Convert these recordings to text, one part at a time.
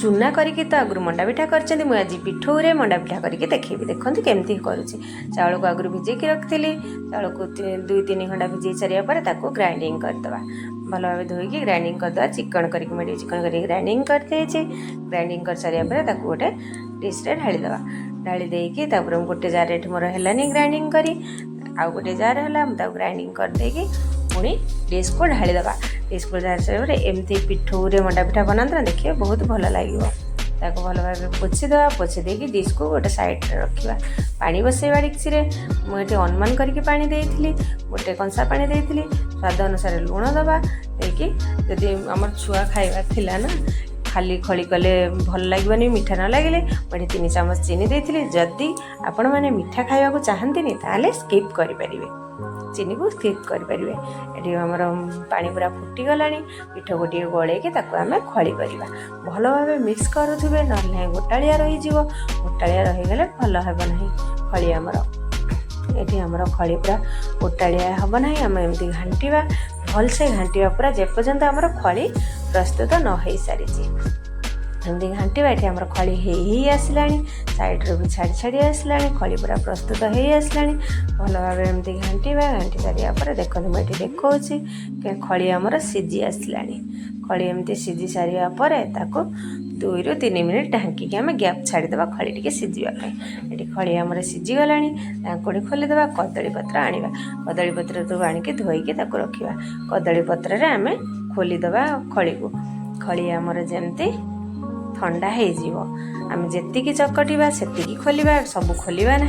चूना करके तो आगु मंडा पिठा कर मुझे पिठौरे मंडा पिठा करके देखी देखते केमती करुँची। चाउल को आगु भिजेकी रखी चाउल को 2-3 घंटा भिजे सारापर ग्राइंडिंग करदे भल भाव धोईकी ग्राइंडिंग करदे चिकन करके मुझे चिकन करके ग्राइंडिंग करदे ग्राइंडिंग कर सारापर गोटे डिश्रे ढालीदे ढाली देकी गोटे जार मोर है ग्राइंडिंग करी आउ गोटे जार है ग्राइंडिंग करदेकी पुणी डिश को ढालीदे डिश को ढाली सारे एमती पिठौरे मंडा पिठा बनाते ना देखिए बहुत भल लगे भल भाव पोछीदे पोछी देकी डिश को गोटे साइड रखा पानी बसैवा डिक्सी मुझे अनुमान करके पानी देती गोटे कंसा पानी देती स्वाद अनुसार लुण दबा देकी जदि आम छुआ खाइबा थिला ना खाली खली कले भल लगे मीठा न लगे मुझे 3 चामच चीनी देती जदि आपण मैंने मीठा खाइबा चाहती ताले स्किप करें चीनी को स्किप करें। ये आमर पानी पूरा फुटीगला पिठ गोटे गलैकी आम खली करवा भल भाव मिक्स करुवे ना गोटालिया रही गोटालिया रहीगले भल हे ना खली आमर ये आमर खली पूरा गोटालिया हम ना आम एमती घाटिवा भलसे घाटिवा पूरा जेपर्यंत आमर खली प्रस्तुत न हो सारी एमती घाटिवा ये आमर खली ही आसला साइड्रु भी छाड़ी छाड़ी आसला खली पूरा प्रस्तुत हो आसला भल भाव एमती घाटिवा घाटी सारापर देखते मुझे देखा खली आमर सीझी आसला खली एमती सीझी सारापर 2-3 मिनिट ढांकी आम गैप छाड़ीदे खली टे सीझापी ये खली आमर सीझीगला ढांकुड़ी खोलीदे कदली पत्र आनिबा कदली पत्र तो आणिकी धोईकी रखा कदली पत्र आम खोलीदे खली को खली आमर जमती ठंडा हो आम जी चकटा से खोलिबा सब खोलिबा ना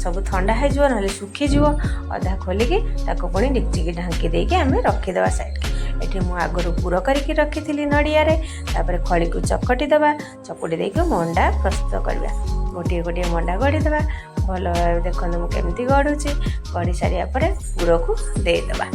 सब ठंडा हो ना सुखीज अधा खोलिकी पुणी डिक्ची ढांकी देकी आम रखीदे साइड ये मुझे आगुरी पुर करके रखी नड़िया तापर खली को चकटी दबा चकुटी देकी मंडा प्रस्तुत करवा गोटे गोटे मंडा गढ़ीदे भल भाव देखते मुझे गढ़ुची गढ़ी सारापर पुर को देदेबा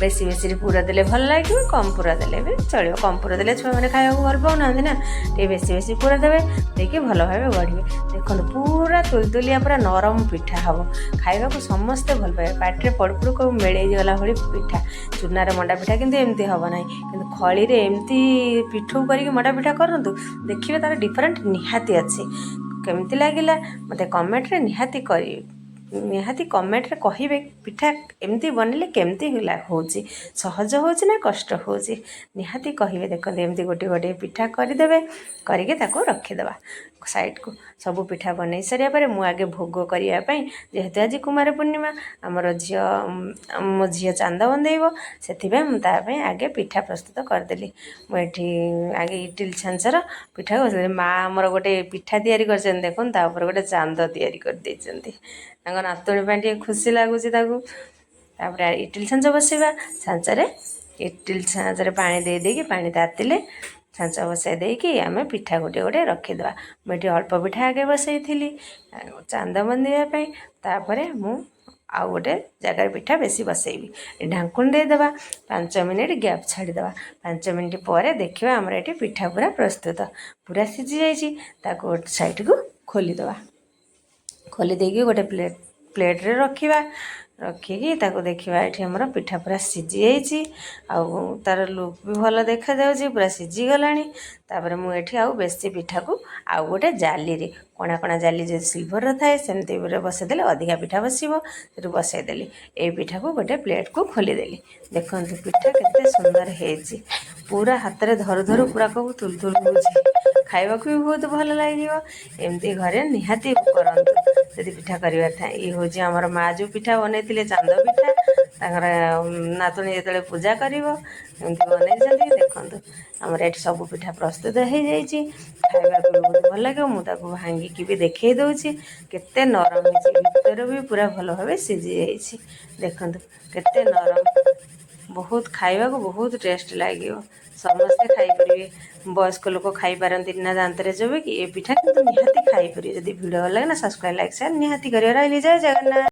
बेसी बेसी पुर देले भल लगे कम पुर देले भी चलो कम पुर देले छुआ मैंने खाया भल पाऊना ना टे बेसी बेसी पुर देवे देखिए भल भाव गढ़े देखो पूरा तुलतुलिया पूरा नरम पिठा हम खाइबा को समस्ते भल पाए पाटे पड़पड़ को मिले गला भाई पिठा चूनार मंडा पिठा किंतु एमती हम ना कि खली एमती पिठू करके मंडा पिठा करूँ देखिए तार डिफरेंट निहाती अच्छे केमती लगिला मते कमेंट रे निहाती कमेंट रे कहिबे पिठा एमती बनले केमती होची सहज होची ना कष्ट होची निहाती कहिबे देखते एमती गोटे गोटे पिठा करदेवे करके रखीदे साइड को सब पिठा बन सारे पर मु आगे भोग करने जेहेतु आज कुमार पूर्णिमा आमर झी मो झी चांद बंदेब से आगे पिठा प्रस्तुत करदेली मुझे आगे इटिल छांचर पिठा कर माँ आमर गोटे पिठा तैयारी कर देखो तापर गोटे चांद तैयारी कर नातुणी खुशी लगुच इटिल छांच बसवा छांचरे इटिल छांचरे पानी दे देकी पानी तातिले छांच बसाई देकी आम पिठा गोटे गोटे रखीदे मुझे अल्प पिठा आगे बसई चांद बंदेवाई तापर मु आउ गोटे जगार पिठा बेसी बसैबी ढांकुण देदेबा 5 मिनिट गैप छाड़ीदे 5 मिनिट पर देखा आमर ये पिठा पूरा प्रस्तुत पूरा सीझी जाइए गोटे साइड को खोलीदे खोली देकी गोटे प्लेट रे रखिबा रखिकी देखा ये आमर पिठा पूरा सीझी जाइए तार लुक भी भल देखा जाउची पूरा सीझी गलानी तापर मुझे आउ बेसी पिठा को आउ गोटे जाली रे कणा कणा जाली जो सिल्वर थाए सेमती बसईदे अधिका पिठा बसो से बसईदेली ये पिठा को गोटे प्लेट को खोलीदेली देखो पिठा केते सुंदर है पूरा हाथ में धरु धरु पूरा कहू तुल तुल हो खाइबा भी बहुत भल लगे एमती घरे निहाती करतु जदि पिठा करवा था ये हूँ आमर माँ जो पिठा बनई चांद पिठा ताकर नातुणी जो पूजा कर बनई देखु आमर ये सब पिठा प्रस्तुत हो जाइए खाइबा बहुत भल लगे मुझे भांगिकी भी देखे दूसरी केते नरम भीतर भी पूरा भल भाव सीझी जाइए देखु केते नरम बहुत खाइबा को बहुत टेस्ट लगे समस्ते खाईपर वयस्क लोक खाई पारती ना दांतरे जब कि ये पिठा किंतु निहाती खाईपर जब वीडियो भल लगे ना सब्सक्राइब लाइक शेयर निहाती कर जय जगन्नाथ।